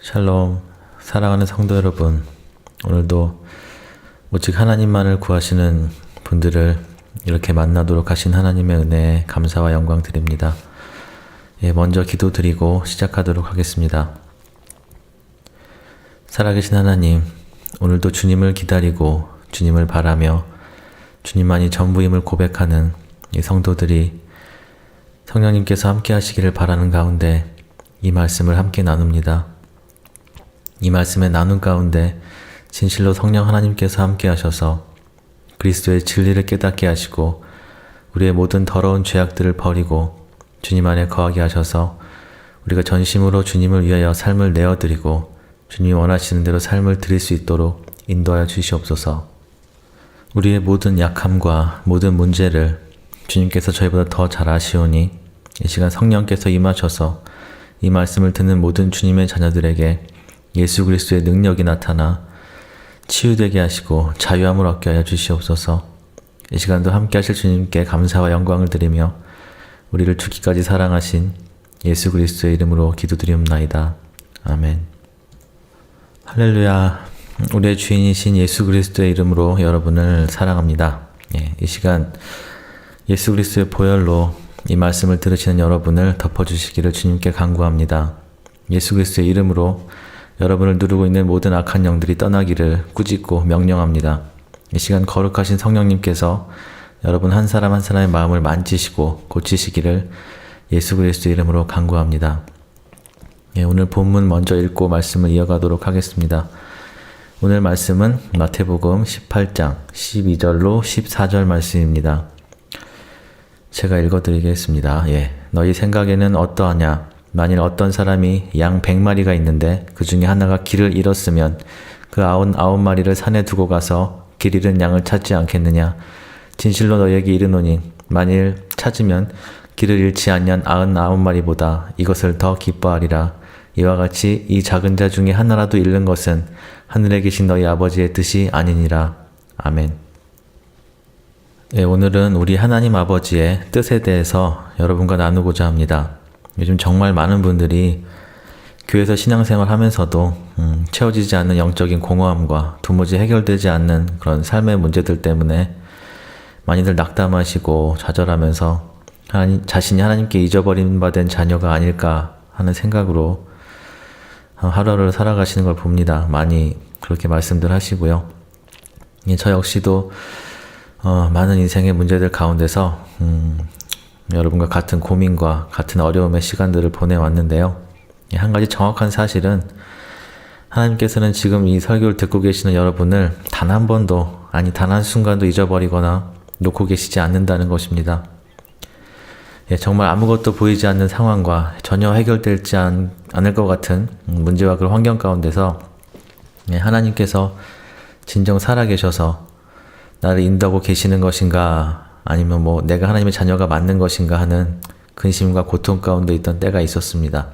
샬롬, 사랑하는 성도 여러분, 오늘도 오직 하나님만을 구하시는 분들을 이렇게 만나도록 하신 하나님의 은혜에 감사와 영광 드립니다. 먼저 기도드리고 시작하도록 하겠습니다. 살아계신 하나님, 오늘도 주님을 기다리고 주님을 바라며 주님만이 전부임을 고백하는 이 성도들이 성령님께서 함께 하시기를 바라는 가운데 이 말씀을 함께 나눕니다. 이 말씀의 나눔 가운데 진실로 성령 하나님께서 함께 하셔서 그리스도의 진리를 깨닫게 하시고 우리의 모든 더러운 죄악들을 버리고 주님 안에 거하게 하셔서 우리가 전심으로 주님을 위하여 삶을 내어드리고 주님이 원하시는 대로 삶을 드릴 수 있도록 인도하여 주시옵소서. 우리의 모든 약함과 모든 문제를 주님께서 저희보다 더 잘 아시오니 이 시간 성령께서 임하셔서 이 말씀을 듣는 모든 주님의 자녀들에게 예수 그리스도의 능력이 나타나 치유되게 하시고 자유함을 얻게 하여 주시옵소서. 이 시간도 함께 하실 주님께 감사와 영광을 드리며 우리를 죽기까지 사랑하신 예수 그리스도의 이름으로 기도드리옵나이다. 아멘. 할렐루야. 우리의 주인이신 예수 그리스도의 이름으로 여러분을 사랑합니다. 이 시간 예수 그리스도의 보혈로 이 말씀을 들으시는 여러분을 덮어주시기를 주님께 간구합니다. 예수 그리스도의 이름으로 여러분을 누르고 있는 모든 악한 영들이 떠나기를 꾸짖고 명령합니다. 이 시간 거룩하신 성령님께서 여러분 한 사람 한 사람의 마음을 만지시고 고치시기를 예수 그리스도의 이름으로 간구합니다. 오늘 본문 먼저 읽고 말씀을 이어가도록 하겠습니다. 오늘 말씀은 마태복음 18장 12절로 14절 말씀입니다. 제가 읽어드리겠습니다. 너희 생각에는 어떠하냐? 만일 어떤 사람이 양 100마리가 있는데 그 중에 하나가 길을 잃었으면 그 99마리를 산에 두고 가서 길 잃은 양을 찾지 않겠느냐? 진실로 너희에게 이르노니 만일 찾으면 길을 잃지 않는 99마리보다 이것을 더 기뻐하리라. 이와 같이 이 작은 자 중에 하나라도 잃는 것은 하늘에 계신 너희 아버지의 뜻이 아니니라. 아멘. 오늘은 우리 하나님 아버지의 뜻에 대해서 여러분과 나누고자 합니다. 요즘 정말 많은 분들이 교회에서 신앙생활 하면서도 채워지지 않는 영적인 공허함과 도무지 해결되지 않는 그런 삶의 문제들 때문에 많이들 낙담하시고 좌절하면서 자신이 하나님께 잊어버린 바 된 자녀가 아닐까 하는 생각으로 하루하루를 살아가시는 걸 봅니다. 많이 그렇게 말씀들 하시고요. 저 역시도 많은 인생의 문제들 가운데서 여러분과 같은 고민과 같은 어려움의 시간들을 보내왔는데요. 한 가지 정확한 사실은 하나님께서는 지금 이 설교를 듣고 계시는 여러분을 단 한 번도, 아니 단 한순간도 잊어버리거나 놓고 계시지 않는다는 것입니다. 정말 아무것도 보이지 않는 상황과 전혀 해결되지 않을 것 같은 문제와 그런 환경 가운데서 하나님께서 진정 살아계셔서 나를 인도하고 계시는 것인가, 아니면 내가 하나님의 자녀가 맞는 것인가 하는 근심과 고통 가운데 있던 때가 있었습니다.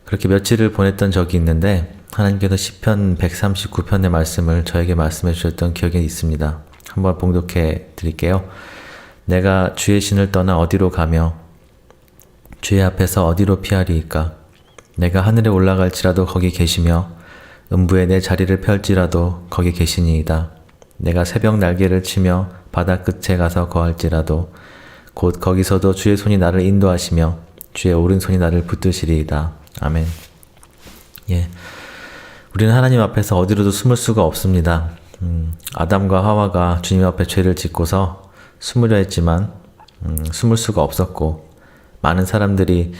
그렇게 며칠을 보냈던 적이 있는데 하나님께서 시편 139편의 말씀을 저에게 말씀해 주셨던 기억이 있습니다. 한번 봉독해 드릴게요. 내가 주의 신을 떠나 어디로 가며 주의 앞에서 어디로 피하리이까? 내가 하늘에 올라갈지라도 거기 계시며 음부에 내 자리를 펼지라도 거기 계시니이다. 내가 새벽 날개를 치며 바다 끝에 가서 거할지라도 곧 거기서도 주의 손이 나를 인도하시며 주의 오른손이 나를 붙드시리이다. 아멘. 우리는 하나님 앞에서 어디로도 숨을 수가 없습니다. 아담과 하와가 주님 앞에 죄를 짓고서 숨으려 했지만 숨을 수가 없었고, 많은 사람들이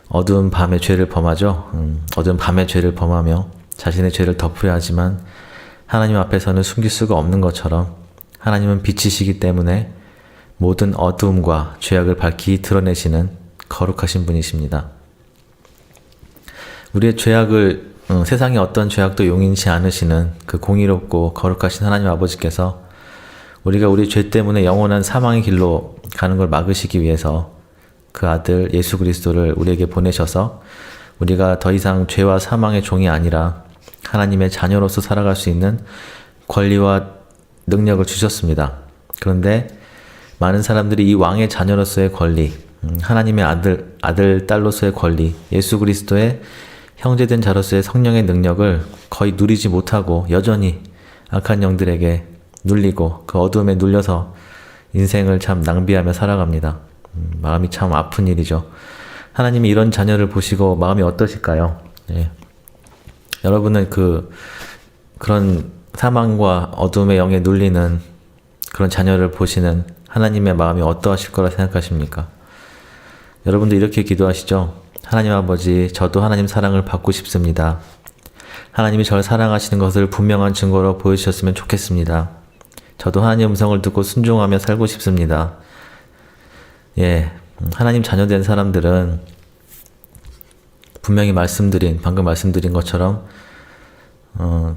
어두운 밤에 죄를 범하죠. 어두운 밤에 죄를 범하며 자신의 죄를 덮으려 하지만 하나님 앞에서는 숨길 수가 없는 것처럼 하나님은 빛이시기 때문에 모든 어두움과 죄악을 밝히 드러내시는 거룩하신 분이십니다. 우리의 죄악을 세상의 어떤 죄악도 용인치 않으시는 그 공의롭고 거룩하신 하나님 아버지께서 우리가 우리 죄 때문에 영원한 사망의 길로 가는 걸 막으시기 위해서 그 아들 예수 그리스도를 우리에게 보내셔서 우리가 더 이상 죄와 사망의 종이 아니라 하나님의 자녀로서 살아갈 수 있는 권리와 능력을 주셨습니다. 그런데 많은 사람들이 이 왕의 자녀로서의 권리, 하나님의 아들, 딸로서의 권리, 예수 그리스도의 형제된 자로서의 성령의 능력을 거의 누리지 못하고 여전히 악한 영들에게 눌리고 그 어둠에 눌려서 인생을 참 낭비하며 살아갑니다. 마음이 참 아픈 일이죠. 하나님이 이런 자녀를 보시고 마음이 어떠실까요? 예. 여러분은 그런 사망과 어둠의 영에 눌리는 그런 자녀를 보시는 하나님의 마음이 어떠하실 거라 생각하십니까? 여러분도 이렇게 기도하시죠? 하나님 아버지, 저도 하나님 사랑을 받고 싶습니다. 하나님이 저를 사랑하시는 것을 분명한 증거로 보여주셨으면 좋겠습니다. 저도 하나님의 음성을 듣고 순종하며 살고 싶습니다. 예, 하나님 자녀된 사람들은 분명히 방금 말씀드린 것처럼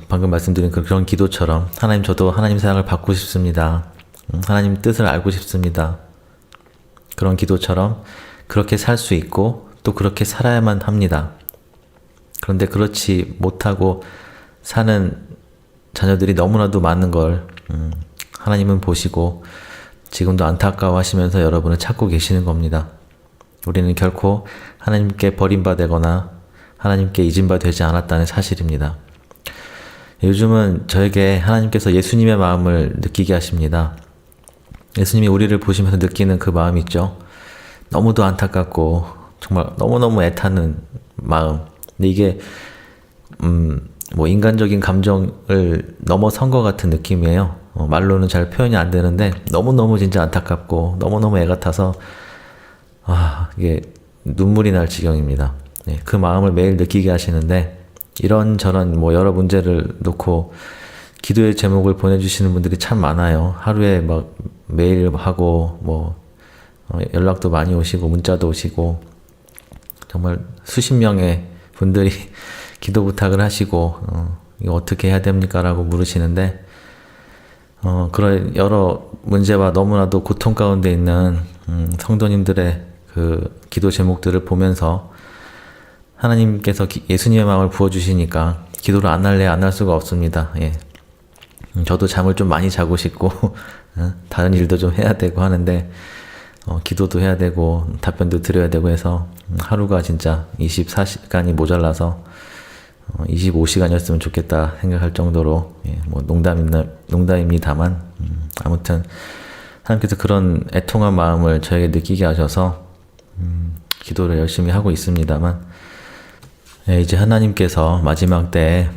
방금 말씀드린 그런 기도처럼 하나님 저도 하나님 사랑을 받고 싶습니다. 하나님 뜻을 알고 싶습니다. 그런 기도처럼 그렇게 살 수 있고 또 그렇게 살아야만 합니다. 그런데 그렇지 못하고 사는 자녀들이 너무나도 많은 걸 하나님은 보시고 지금도 안타까워하시면서 여러분을 찾고 계시는 겁니다. 우리는 결코 하나님께 버림받거나 하나님께 잊음바 되지 않았다는 사실입니다. 요즘은 저에게 하나님께서 예수님의 마음을 느끼게 하십니다. 예수님이 우리를 보시면서 느끼는 그 마음 있죠. 너무도 안타깝고 정말 너무너무 애타는 마음. 근데 이게 인간적인 감정을 넘어선 것 같은 느낌이에요. 말로는 잘 표현이 안 되는데 너무너무 진짜 안타깝고 너무너무 애가 타서 이게 눈물이 날 지경입니다. 네, 그 마음을 매일 느끼게 하시는데 이런저런 여러 문제를 놓고 기도의 제목을 보내주시는 분들이 참 많아요. 하루에 메일 하고 연락도 많이 오시고 문자도 오시고 정말 수십 명의 분들이 기도 부탁을 하시고 이거 어떻게 해야 됩니까? 라고 물으시는데 그런 여러 문제와 너무나도 고통 가운데 있는 성도님들의 그 기도 제목들을 보면서 하나님께서 예수님의 마음을 부어주시니까 기도를 안 할래 안 할 수가 없습니다. 예. 저도 잠을 좀 많이 자고 싶고 다른 일도 좀 해야 되고 하는데 기도도 해야 되고 답변도 드려야 되고 해서 하루가 진짜 24시간이 모자라서 25시간이었으면 좋겠다 생각할 정도로 농담입니다만 아무튼 하나님께서 그런 애통한 마음을 저에게 느끼게 하셔서 기도를 열심히 하고 있습니다만 이제 하나님께서 마지막 때에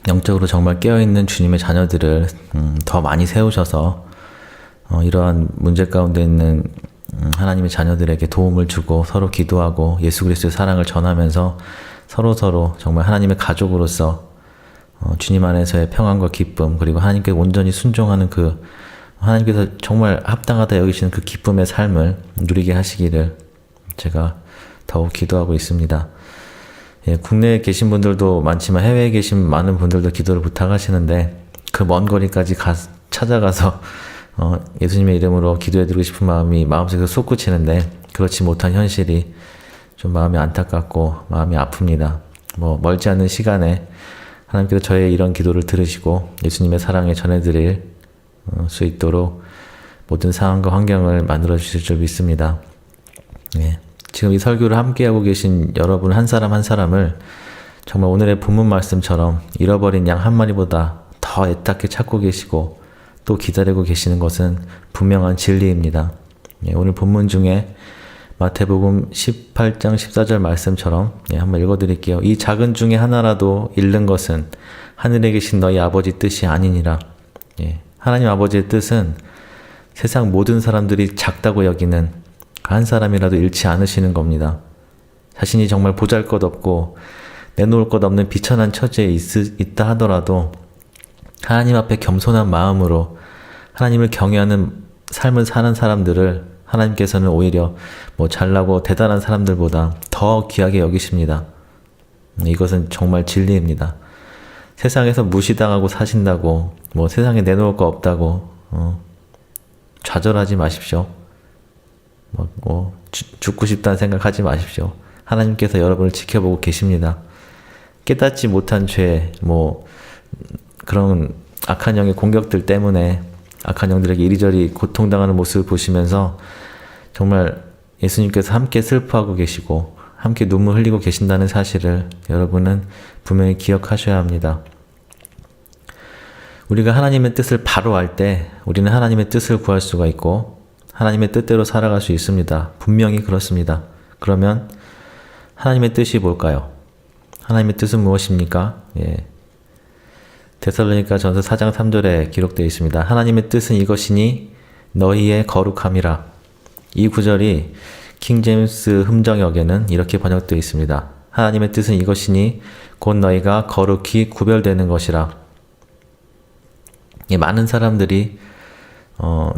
영적으로 정말 깨어있는 주님의 자녀들을 더 많이 세우셔서 이러한 문제 가운데 있는 하나님의 자녀들에게 도움을 주고 서로 기도하고 예수 그리스도의 사랑을 전하면서 서로 정말 하나님의 가족으로서 주님 안에서의 평안과 기쁨 그리고 하나님께 온전히 순종하는 그 하나님께서 정말 합당하다 여기시는 그 기쁨의 삶을 누리게 하시기를 제가 더욱 기도하고 있습니다. 예, 국내에 계신 분들도 많지만 해외에 계신 많은 분들도 기도를 부탁하시는데 그 먼 거리까지 찾아가서 예수님의 이름으로 기도해드리고 싶은 마음이 마음속에서 솟구치는데 그렇지 못한 현실이 좀 마음이 안타깝고 마음이 아픕니다. 멀지 않은 시간에 하나님께서 저의 이런 기도를 들으시고 예수님의 사랑에 전해드릴 수 있도록 모든 상황과 환경을 만들어 주실 줄 믿습니다. 예. 지금 이 설교를 함께하고 계신 여러분 한 사람 한 사람을 정말 오늘의 본문 말씀처럼 잃어버린 양 한 마리보다 더 애타게 찾고 계시고 또 기다리고 계시는 것은 분명한 진리입니다. 예, 오늘 본문 중에 마태복음 18장 14절 말씀처럼 한번 읽어드릴게요. 이 작은 중에 하나라도 잃는 것은 하늘에 계신 너희 아버지 뜻이 아니니라. 예, 하나님 아버지의 뜻은 세상 모든 사람들이 작다고 여기는 한 사람이라도 잃지 않으시는 겁니다. 자신이 정말 보잘것없고 내놓을 것 없는 비천한 처지에 있다 하더라도 하나님 앞에 겸손한 마음으로 하나님을 경외하는 삶을 사는 사람들을 하나님께서는 오히려 잘나고 대단한 사람들보다 더 귀하게 여기십니다. 이것은 정말 진리입니다. 세상에서 무시당하고 사신다고 세상에 내놓을 거 없다고 좌절하지 마십시오. 죽고 싶다는 생각하지 마십시오. 하나님께서 여러분을 지켜보고 계십니다. 깨닫지 못한 죄, 그런 악한 영의 공격들 때문에 악한 영들에게 이리저리 고통당하는 모습을 보시면서 정말 예수님께서 함께 슬퍼하고 계시고 함께 눈물 흘리고 계신다는 사실을 여러분은 분명히 기억하셔야 합니다. 우리가 하나님의 뜻을 바로 알 때 우리는 하나님의 뜻을 구할 수가 있고 하나님의 뜻대로 살아갈 수 있습니다. 분명히 그렇습니다. 그러면 하나님의 뜻이 뭘까요? 하나님의 뜻은 무엇입니까? 데살로니가 전서 4장 3절에 기록되어 있습니다. 하나님의 뜻은 이것이니 너희의 거룩함이라. 이 구절이 킹제임스 흠정역에는 이렇게 번역되어 있습니다. 하나님의 뜻은 이것이니 곧 너희가 거룩히 구별되는 것이라. 많은 사람들이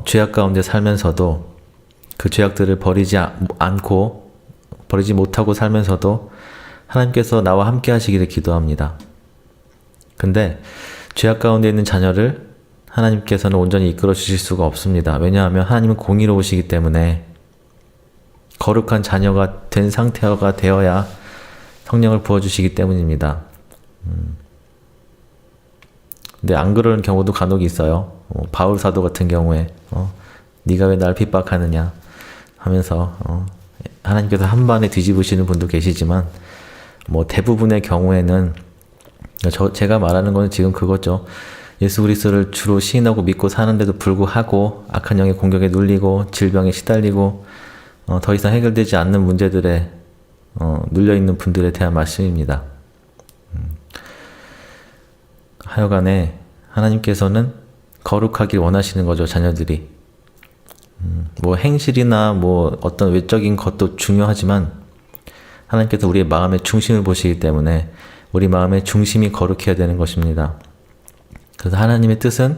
죄악 가운데 살면서도 그 죄악들을 버리지 못하고 살면서도 하나님께서 나와 함께 하시기를 기도합니다. 근데 죄악 가운데 있는 자녀를 하나님께서는 온전히 이끌어 주실 수가 없습니다. 왜냐하면 하나님은 공의로우시기 때문에 거룩한 자녀가 된 상태가 되어야 성령을 부어주시기 때문입니다. 근데 안 그러는 경우도 간혹 있어요. 바울 사도 같은 경우에 네가 왜 날 핍박하느냐 하면서 하나님께서 한 번에 뒤집으시는 분도 계시지만 대부분의 경우에는 제가 말하는 거는 지금 그거죠. 예수 그리스도를 주로 시인하고 믿고 사는데도 불구하고 악한 영의 공격에 눌리고 질병에 시달리고 더 이상 해결되지 않는 문제들에 눌려있는 분들에 대한 말씀입니다. 하여간에 하나님께서는 거룩하길 원하시는 거죠, 자녀들이. 행실이나 어떤 외적인 것도 중요하지만 하나님께서 우리의 마음의 중심을 보시기 때문에 우리 마음의 중심이 거룩해야 되는 것입니다. 그래서 하나님의 뜻은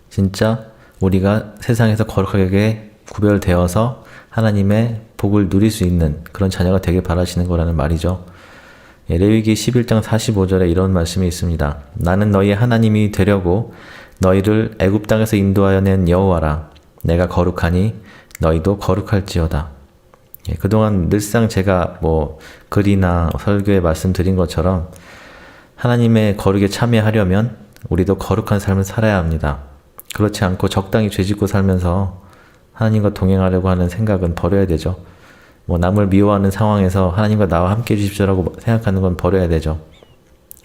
진짜 우리가 세상에서 거룩하게 구별되어서 하나님의 복을 누릴 수 있는 그런 자녀가 되길 바라시는 거라는 말이죠. 레위기 11장 45절에 이런 말씀이 있습니다. 나는 너희의 하나님이 되려고 너희를 애굽 땅에서 인도하여 낸 여호와라. 내가 거룩하니 너희도 거룩할지어다. 그동안 늘상 제가 글이나 설교에 말씀드린 것처럼 하나님의 거룩에 참여하려면 우리도 거룩한 삶을 살아야 합니다. 그렇지 않고 적당히 죄짓고 살면서 하나님과 동행하려고 하는 생각은 버려야 되죠. 남을 미워하는 상황에서 하나님과 나와 함께 해주십시오라고 생각하는 건 버려야 되죠.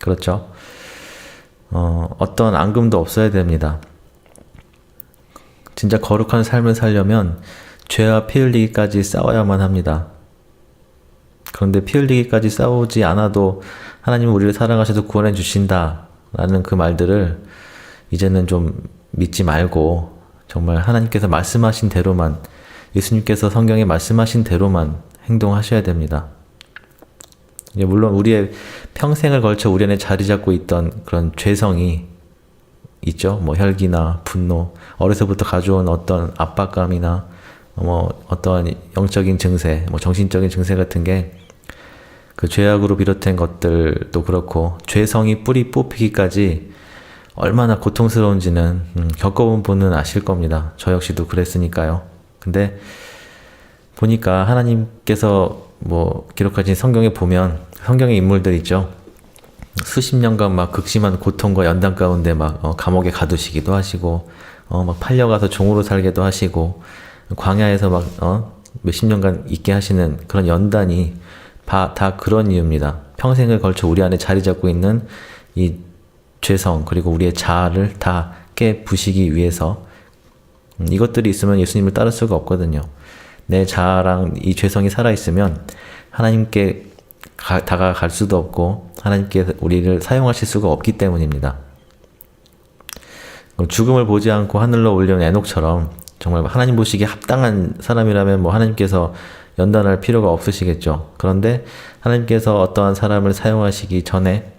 그렇죠? 어떤 앙금도 없어야 됩니다. 진짜 거룩한 삶을 살려면 죄와 피 흘리기까지 싸워야만 합니다. 그런데 피 흘리기까지 싸우지 않아도 하나님은 우리를 사랑하셔서 구원해 주신다 라는 그 말들을 이제는 좀 믿지 말고 정말 하나님께서 말씀하신 대로만, 예수님께서 성경에 말씀하신 대로만 행동하셔야 됩니다. 물론 우리의 평생을 걸쳐 우리 안에 자리 잡고 있던 그런 죄성이 있죠. 혈기나 분노, 어려서부터 가져온 어떤 압박감이나 어떠한 영적인 증세, 정신적인 증세 같은 게 그 죄악으로 비롯된 것들도 그렇고 죄성이 뿌리 뽑히기까지 얼마나 고통스러운지는 겪어본 분은 아실 겁니다. 저 역시도 그랬으니까요. 근데 보니까 하나님께서 기록하신 성경에 보면 성경의 인물들 있죠. 수십 년간 극심한 고통과 연단 가운데 감옥에 가두시기도 하시고 팔려가서 종으로 살기도 하시고 광야에서 몇십 년간 있게 하시는 그런 연단이 다 그런 이유입니다. 평생을 걸쳐 우리 안에 자리 잡고 있는 이 죄성 그리고 우리의 자아를 다 깨부시기 위해서 이것들이 있으면 예수님을 따를 수가 없거든요. 내 자아랑 이 죄성이 살아있으면 하나님께 다가갈 수도 없고 하나님께 우리를 사용하실 수가 없기 때문입니다. 죽음을 보지 않고 하늘로 올려온 에녹처럼 정말 하나님 보시기에 합당한 사람이라면 하나님께서 연단할 필요가 없으시겠죠. 그런데 하나님께서 어떠한 사람을 사용하시기 전에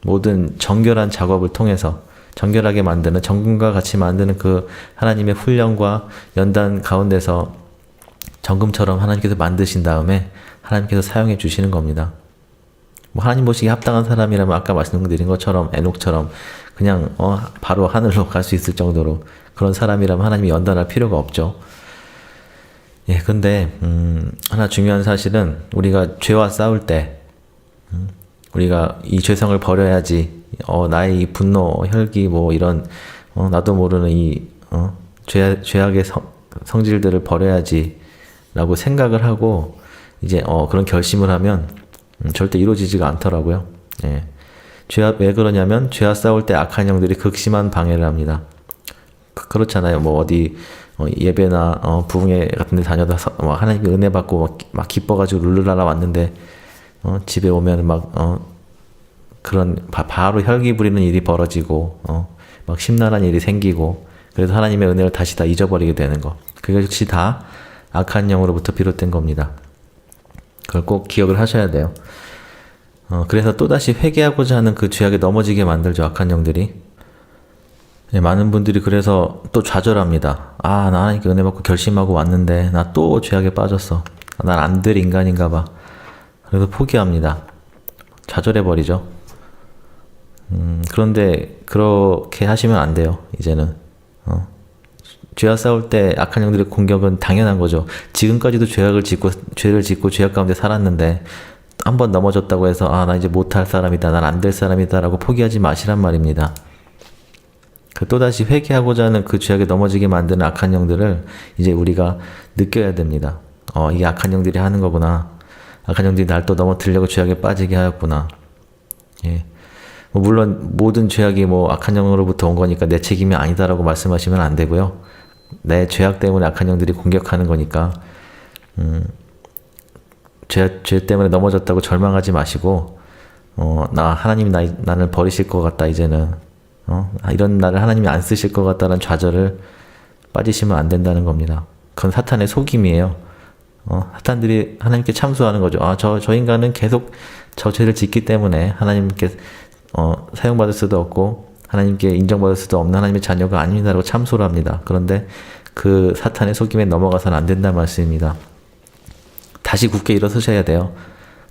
모든 정결한 작업을 통해서 정결하게 만드는, 정금과 같이 만드는 그 하나님의 훈련과 연단 가운데서 정금처럼 하나님께서 만드신 다음에 하나님께서 사용해 주시는 겁니다. 하나님 보시기에 합당한 사람이라면 아까 말씀드린 것처럼 에녹처럼 그냥 바로 하늘로 갈 수 있을 정도로 그런 사람이라면 하나님이 연단할 필요가 없죠. 근데 하나 중요한 사실은 우리가 죄와 싸울 때 우리가 이 죄성을 버려야지 나의 이 분노, 혈기 이런 나도 모르는 이 죄악의 성질들을 버려야지 라고 생각을 하고 이제 그런 결심을 하면 절대 이루어지지가 않더라고요. 예. 왜 그러냐면 죄와 싸울 때 악한 영들이 극심한 방해를 합니다. 그렇잖아요. 뭐 어디 예배나 부흥회 같은 데 다녀다 하나님의 은혜 받고 막 기뻐가지고 룰루랄라 왔는데 집에 오면 그런 바로 혈기 부리는 일이 벌어지고 막 심란한 일이 생기고 그래서 하나님의 은혜를 다시 다 잊어버리게 되는 거. 그게 역시 다 악한 영으로부터 비롯된 겁니다. 그걸 꼭 기억을 하셔야 돼요. 그래서 또다시 회개하고자 하는 그 죄악에 넘어지게 만들죠, 악한 영들이. 네, 많은 분들이 그래서 또 좌절합니다. 나 하나님께 은혜 받고 결심하고 왔는데 나 또 죄악에 빠졌어. 난 안 될 인간인가 봐. 그래서 포기합니다. 좌절해버리죠. 그런데 그렇게 하시면 안 돼요, 이제는. 죄와 싸울 때 악한 영들의 공격은 당연한 거죠. 지금까지도 죄를 짓고 죄악 가운데 살았는데 한 번 넘어졌다고 해서 나 이제 못할 사람이다, 난 안 될 사람이다 라고 포기하지 마시란 말입니다. 또다시 회개하고자 하는 그 죄악에 넘어지게 만드는 악한 영들을 이제 우리가 느껴야 됩니다. 이게 악한 영들이 하는 거구나. 악한 영들이 날 또 넘어뜨리려고 죄악에 빠지게 하였구나. 예. 물론 모든 죄악이 악한 영으로부터 온 거니까 내 책임이 아니다라고 말씀하시면 안 되고요. 내 죄악 때문에 악한 영들이 공격하는 거니까 죄 때문에 넘어졌다고 절망하지 마시고 하나님이 나를 버리실 것 같다 이제는 이런 나를 하나님이 안 쓰실 것 같다는 좌절을 빠지시면 안 된다는 겁니다. 그건 사탄의 속임이에요. 사탄들이 하나님께 참소하는 거죠. 저 인간은 계속 저 죄를 짓기 때문에 하나님께 사용받을 수도 없고 하나님께 인정받을 수도 없는 하나님의 자녀가 아닙니다라고 참소를 합니다. 그런데 그 사탄의 속임에 넘어가서는 안 된다는 말씀입니다. 다시 굳게 일어서셔야 돼요.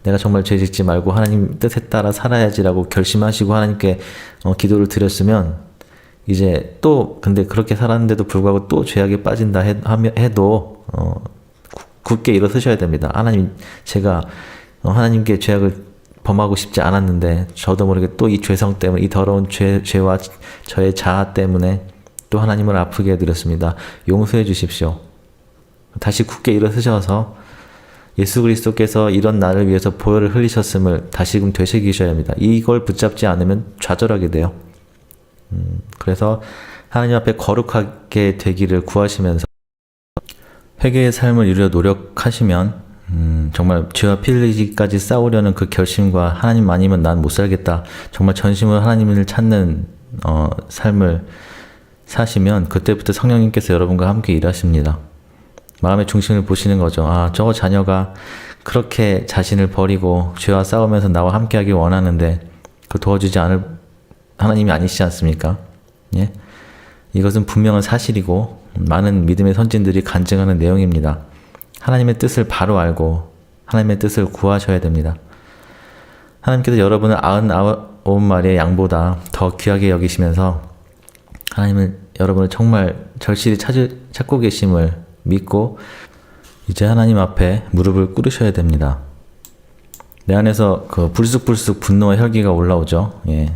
내가 정말 죄 짓지 말고 하나님 뜻에 따라 살아야지라고 결심하시고 하나님께 기도를 드렸으면 이제 또 근데 그렇게 살았는데도 불구하고 또 죄악에 빠진다 해도 굳게 일어서셔야 됩니다. 제가 하나님께 죄악을 범하고 싶지 않았는데 저도 모르게 또 이 죄성 때문에 이 더러운 죄와 저의 자아 때문에 또 하나님을 아프게 해드렸습니다. 용서해 주십시오. 다시 굳게 일어서셔서 예수 그리스도께서 이런 나를 위해서 보혈을 흘리셨음을 다시금 되새기셔야 합니다. 이걸 붙잡지 않으면 좌절하게 돼요. 그래서 하나님 앞에 거룩하게 되기를 구하시면서 회개의 삶을 이루려 노력하시면 정말 죄와 피 흘리기까지 싸우려는 그 결심과 하나님 아니면 난 못 살겠다. 정말 전심으로 하나님을 찾는 삶을 사시면 그때부터 성령님께서 여러분과 함께 일하십니다. 마음의 중심을 보시는 거죠. 저 자녀가 그렇게 자신을 버리고 죄와 싸우면서 나와 함께하길 원하는데 그 도와주지 않을 하나님이 아니시지 않습니까? 예? 이것은 분명한 사실이고 많은 믿음의 선진들이 간증하는 내용입니다. 하나님의 뜻을 바로 알고 하나님의 뜻을 구하셔야 됩니다. 하나님께서 여러분을 99마리의 양보다 더 귀하게 여기시면서 하나님은 여러분을 정말 절실히 찾고 계심을 믿고 이제 하나님 앞에 무릎을 꿇으셔야 됩니다. 내 안에서 그 불쑥불쑥 분노와 혈기가 올라오죠. 예.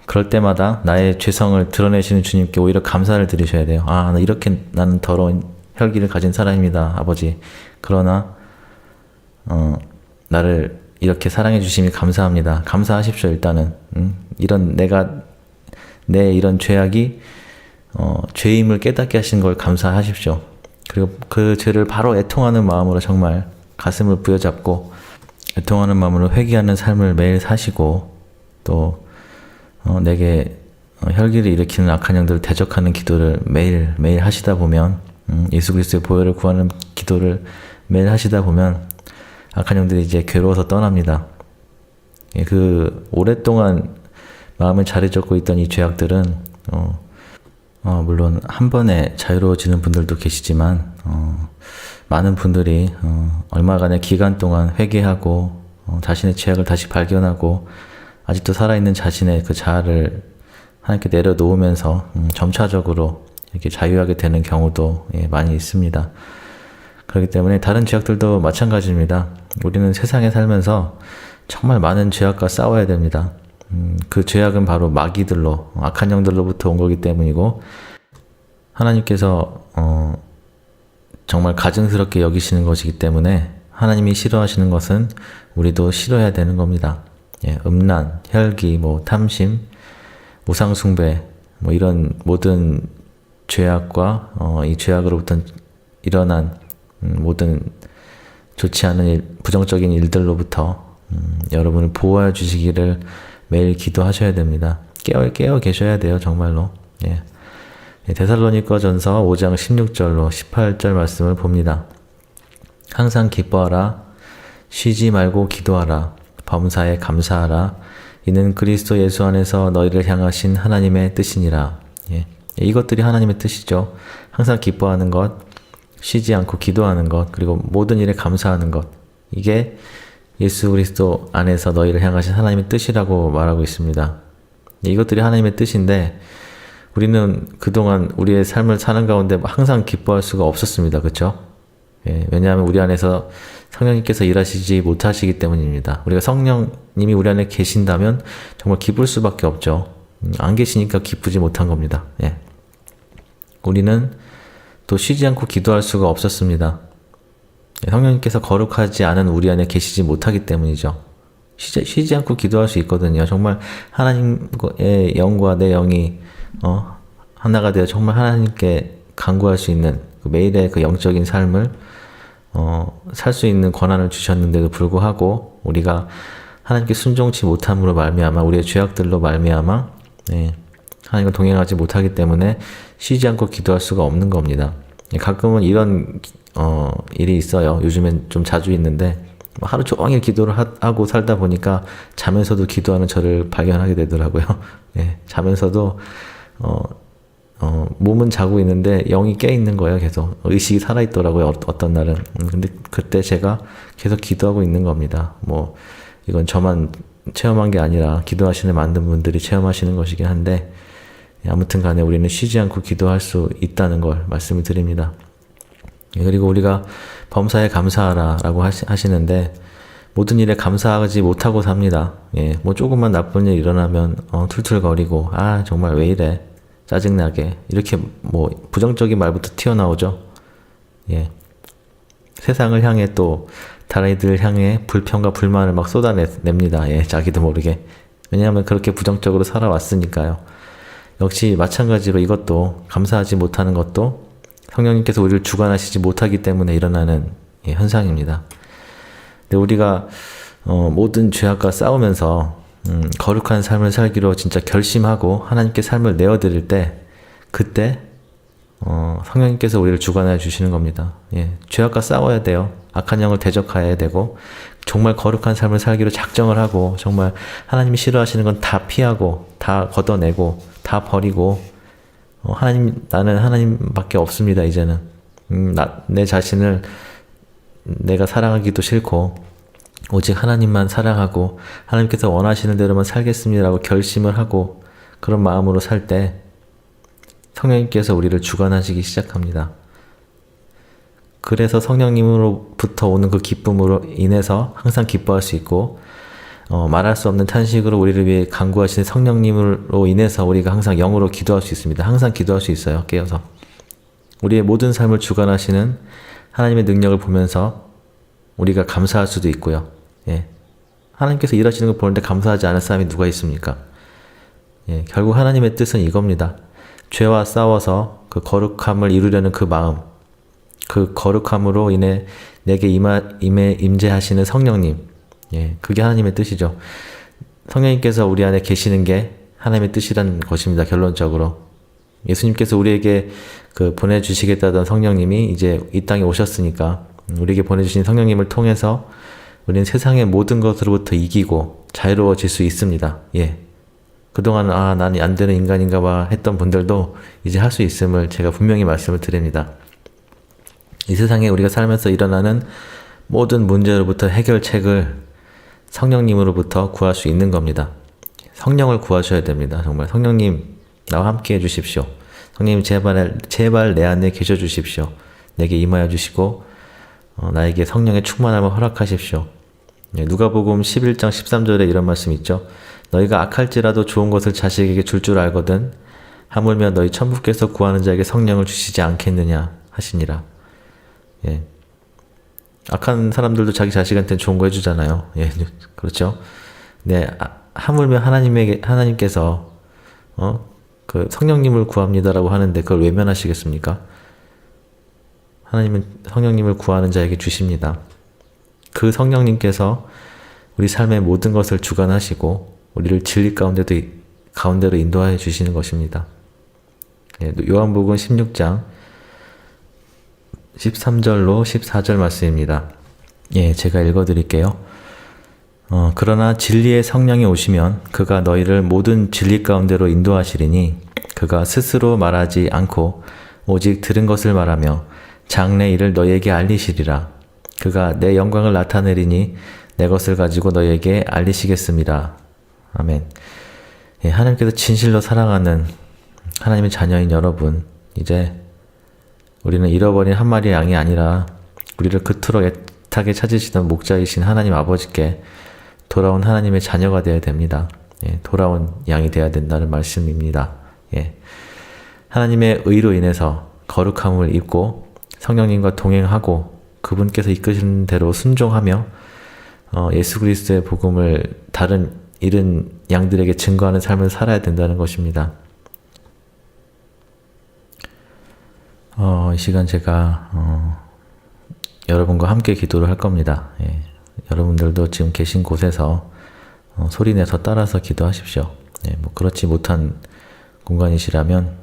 그럴 때마다 나의 죄성을 드러내시는 주님께 오히려 감사를 드리셔야 돼요. 나는 더러운 혈기를 가진 사람입니다, 아버지. 그러나 나를 이렇게 사랑해 주심이 감사합니다. 감사하십시오. 일단은 내 이런 죄악이 죄임을 깨닫게 하신 걸 감사하십시오. 그리고 그 죄를 바로 애통하는 마음으로 정말 가슴을 부여잡고 애통하는 마음으로 회개하는 삶을 매일 사시고 또 내게 혈기를 일으키는 악한 영들을 대적하는 기도를 매일 하시다 보면 예수 그리스도의 보혈을 구하는 기도를 매일 하시다 보면 악한 영들이 이제 괴로워서 떠납니다. 그 오랫동안 마음을 자리잡고 있던 이 죄악들은 물론 한 번에 자유로워지는 분들도 계시지만 많은 분들이 얼마간의 기간 동안 회개하고 자신의 죄악을 다시 발견하고 아직도 살아있는 자신의 그 자아를 하나님께 내려놓으면서 점차적으로 이렇게 자유하게 되는 경우도 많이 있습니다. 그렇기 때문에 다른 죄악들도 마찬가지입니다. 우리는 세상에 살면서 정말 많은 죄악과 싸워야 됩니다. 그 죄악은 바로 마귀들로, 악한 영들로부터 온 거기 때문이고 하나님께서 정말 가증스럽게 여기시는 것이기 때문에 하나님이 싫어하시는 것은 우리도 싫어해야 되는 겁니다. 예, 음란, 혈기, 탐심, 우상숭배, 이런 모든 죄악과 이 죄악으로부터 일어난 모든 좋지 않은 부정적인 일들로부터 여러분을 보호해 주시기를 매일 기도하셔야 됩니다. 깨어 계셔야 돼요, 정말로. 예. 데살로니가전서 5장 16절로 18절 말씀을 봅니다. 항상 기뻐하라, 쉬지 말고 기도하라, 범사에 감사하라, 이는 그리스도 예수 안에서 너희를 향하신 하나님의 뜻이니라. 예. 이것들이 하나님의 뜻이죠. 항상 기뻐하는 것, 쉬지 않고 기도하는 것, 그리고 모든 일에 감사하는 것. 이게 예수 그리스도 안에서 너희를 향하신 하나님의 뜻이라고 말하고 있습니다. 이것들이 하나님의 뜻인데 우리는 그동안 우리의 삶을 사는 가운데 항상 기뻐할 수가 없었습니다. 그렇죠? 예, 왜냐하면 우리 안에서 성령님께서 일하시지 못하시기 때문입니다. 우리가 성령님이 우리 안에 계신다면 정말 기쁠 수밖에 없죠. 안 계시니까 기쁘지 못한 겁니다. 예. 우리는 또 쉬지 않고 기도할 수가 없었습니다. 성령님께서 거룩하지 않은 우리 안에 계시지 못하기 때문이죠. 쉬지 않고 기도할 수 있거든요. 정말 하나님의 영과 내 영이 하나가 되어 정말 하나님께 간구할 수 있는 매일의 그 영적인 삶을 살 수 있는 권한을 주셨는데도 불구하고 우리가 하나님께 순종치 못함으로 말미암아 우리의 죄악들로 말미암아 하나님과 동행하지 못하기 때문에 쉬지 않고 기도할 수가 없는 겁니다. 가끔은 이런 일이 있어요. 요즘엔 좀 자주 있는데 하루 종일 기도를 하고 살다 보니까 자면서도 기도하는 저를 발견하게 되더라고요. 예, 자면서도 몸은 자고 있는데 영이 깨 있는 거예요. 계속 의식이 살아 있더라고요. 어떤 날은. 근데 그때 제가 계속 기도하고 있는 겁니다. 이건 저만 체험한 게 아니라 기도하시는 많은 분들이 체험하시는 것이긴 한데 아무튼 간에 우리는 쉬지 않고 기도할 수 있다는 걸 말씀을 드립니다. 그리고 우리가 범사에 감사하라 라고 하시는데 모든 일에 감사하지 못하고 삽니다. 예, 조금만 나쁜 일 일어나면 툴툴거리고 정말 왜 이래 짜증나게 이렇게 부정적인 말부터 튀어나오죠. 예, 세상을 향해 또 다른이들 향해 불평과 불만을 막 쏟아냅니다. 예, 자기도 모르게. 왜냐하면 그렇게 부정적으로 살아왔으니까요. 역시 마찬가지로 이것도 감사하지 못하는 것도 성령님께서 우리를 주관하시지 못하기 때문에 일어나는 현상입니다. 근데 우리가 모든 죄악과 싸우면서 거룩한 삶을 살기로 진짜 결심하고 하나님께 삶을 내어드릴 때 그때 성령님께서 우리를 주관해 주시는 겁니다. 예, 죄악과 싸워야 돼요. 악한 영을 대적해야 되고 정말 거룩한 삶을 살기로 작정을 하고 정말 하나님이 싫어하시는 건 다 피하고 다 걷어내고 다 버리고 나는 하나님밖에 없습니다. 이제는 내 자신을 내가 사랑하기도 싫고 오직 하나님만 사랑하고 하나님께서 원하시는 대로만 살겠습니다라고 결심을 하고 그런 마음으로 살 때 성령님께서 우리를 주관하시기 시작합니다. 그래서 성령님으로부터 오는 그 기쁨으로 인해서 항상 기뻐할 수 있고 말할 수 없는 탄식으로 우리를 위해 간구하시는 성령님으로 인해서 우리가 항상 영으로 기도할 수 있습니다. 항상 기도할 수 있어요. 깨어서. 우리의 모든 삶을 주관하시는 하나님의 능력을 보면서 우리가 감사할 수도 있고요. 예. 하나님께서 일하시는 걸 보는데 감사하지 않을 사람이 누가 있습니까? 예. 결국 하나님의 뜻은 이겁니다. 죄와 싸워서 그 거룩함을 이루려는 그 마음, 그 거룩함으로 인해 내게 임재하시는 성령님, 예, 그게 하나님의 뜻이죠. 성령님께서 우리 안에 계시는 게 하나님의 뜻이라는 것입니다. 결론적으로. 예수님께서 우리에게 보내주시겠다던 성령님이 이제 이 땅에 오셨으니까 우리에게 보내주신 성령님을 통해서 우리는 세상의 모든 것으로부터 이기고 자유로워질 수 있습니다. 예. 그동안 나는 안 되는 인간인가 봐 했던 분들도 이제 할 수 있음을 제가 분명히 말씀을 드립니다. 이 세상에 우리가 살면서 일어나는 모든 문제로부터 해결책을 성령님으로부터 구할 수 있는 겁니다. 성령을 구하셔야 됩니다. 정말 성령님 나와 함께 해주십시오. 성령님 제발 내 안에 계셔 주십시오. 내게 임하여 주시고 나에게 성령의 충만함을 허락하십시오. 누가복음 11장 13절에 이런 말씀 있죠. 너희가 악할지라도 좋은 것을 자식에게 줄 알거든 하물며 너희 천부께서 구하는 자에게 성령을 주시지 않겠느냐 하시니라. 예. 악한 사람들도 자기 자식한테 좋은 거 해주잖아요. 예, 그렇죠. 네, 하물며 하나님께서 그 성령님을 구합니다라고 하는데 그걸 외면하시겠습니까? 하나님은 성령님을 구하는 자에게 주십니다. 그 성령님께서 우리 삶의 모든 것을 주관하시고 우리를 진리 가운데로 인도하여 주시는 것입니다. 예, 요한복음 16장 13절로 14절 말씀입니다. 예, 제가 읽어드릴게요. 그러나 진리의 성령이 오시면 그가 너희를 모든 진리 가운데로 인도하시리니 그가 스스로 말하지 않고 오직 들은 것을 말하며 장래 일을 너희에게 알리시리라. 그가 내 영광을 나타내리니 내 것을 가지고 너희에게 알리시겠습니다. 아멘. 예, 하나님께서 진실로 사랑하는 하나님의 자녀인 여러분, 이제 우리는 잃어버린 한 마리의 양이 아니라 우리를 그토록 애타게 찾으시던 목자이신 하나님 아버지께 돌아온 하나님의 자녀가 되어야 됩니다. 예, 돌아온 양이 되어야 된다는 말씀입니다. 예, 하나님의 의로 인해서 거룩함을 입고 성령님과 동행하고 그분께서 이끄시는 대로 순종하며 예수 그리스도의 복음을 다른 잃은 양들에게 증거하는 삶을 살아야 된다는 것입니다. 이 시간 제가 여러분과 함께 기도를 할 겁니다. 예, 여러분들도 지금 계신 곳에서 소리내서 따라서 기도하십시오. 예, 뭐 그렇지 못한 공간이시라면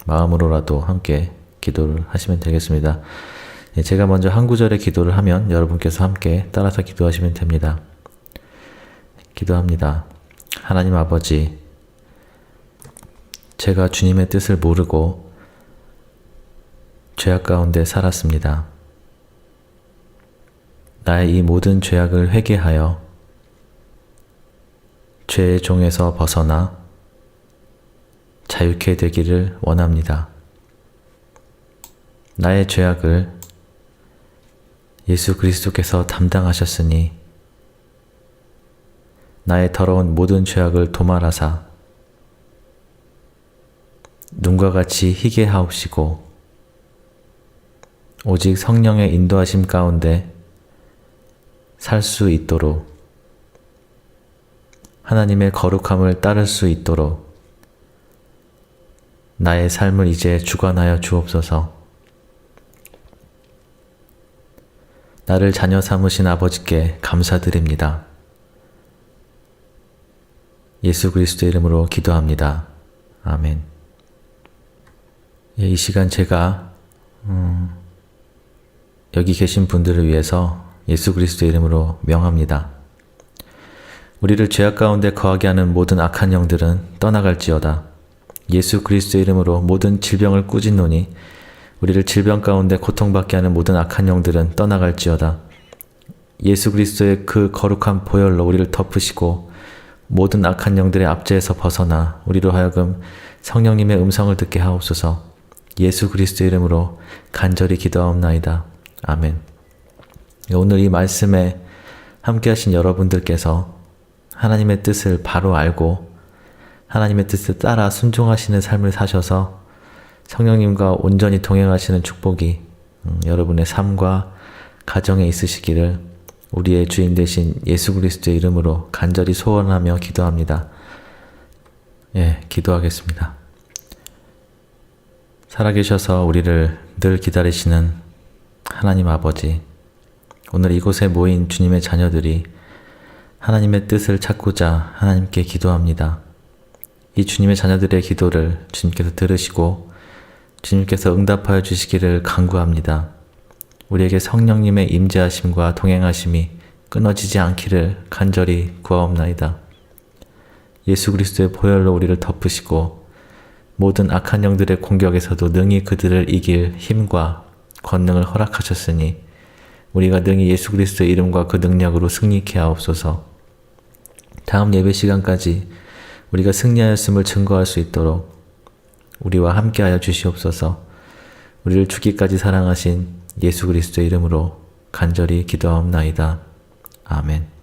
마음으로라도 함께 기도를 하시면 되겠습니다. 예, 제가 먼저 한 구절의 기도를 하면 여러분께서 함께 따라서 기도하시면 됩니다. 기도합니다. 하나님 아버지, 제가 주님의 뜻을 모르고 죄악 가운데 살았습니다. 나의 이 모든 죄악을 회개하여 죄의 종에서 벗어나 자유케 되기를 원합니다. 나의 죄악을 예수 그리스도께서 담당하셨으니 나의 더러운 모든 죄악을 도말하사 눈과 같이 희게 하옵시고 오직 성령의 인도하심 가운데 살 수 있도록 하나님의 거룩함을 따를 수 있도록 나의 삶을 이제 주관하여 주옵소서. 나를 자녀 삼으신 아버지께 감사드립니다. 예수 그리스도의 이름으로 기도합니다. 아멘. 이 시간 제가 여기 계신 분들을 위해서 예수 그리스도의 이름으로 명합니다. 우리를 죄악 가운데 거하게 하는 모든 악한 영들은 떠나갈지어다. 예수 그리스도의 이름으로 모든 질병을 꾸짖노니 우리를 질병 가운데 고통받게 하는 모든 악한 영들은 떠나갈지어다. 예수 그리스도의 그 거룩한 보혈로 우리를 덮으시고 모든 악한 영들의 압제에서 벗어나 우리로 하여금 성령님의 음성을 듣게 하옵소서. 예수 그리스도의 이름으로 간절히 기도하옵나이다. 아멘. 오늘 이 말씀에 함께 하신 여러분들께서 하나님의 뜻을 바로 알고 하나님의 뜻을 따라 순종하시는 삶을 사셔서 성령님과 온전히 동행하시는 축복이 여러분의 삶과 가정에 있으시기를 우리의 주인 되신 예수 그리스도의 이름으로 간절히 소원하며 기도합니다. 예, 기도하겠습니다. 살아계셔서 우리를 늘 기다리시는 하나님 아버지, 오늘 이곳에 모인 주님의 자녀들이 하나님의 뜻을 찾고자 하나님께 기도합니다. 이 주님의 자녀들의 기도를 주님께서 들으시고 주님께서 응답하여 주시기를 간구합니다. 우리에게 성령님의 임재하심과 동행하심이 끊어지지 않기를 간절히 구하옵나이다. 예수 그리스도의 보혈로 우리를 덮으시고 모든 악한 영들의 공격에서도 능히 그들을 이길 힘과 권능을 허락하셨으니 우리가 능히 예수 그리스도의 이름과 그 능력으로 승리케 하옵소서. 다음 예배 시간까지 우리가 승리하였음을 증거할 수 있도록 우리와 함께하여 주시옵소서. 우리를 죽기까지 사랑하신 예수 그리스도의 이름으로 간절히 기도하옵나이다. 아멘.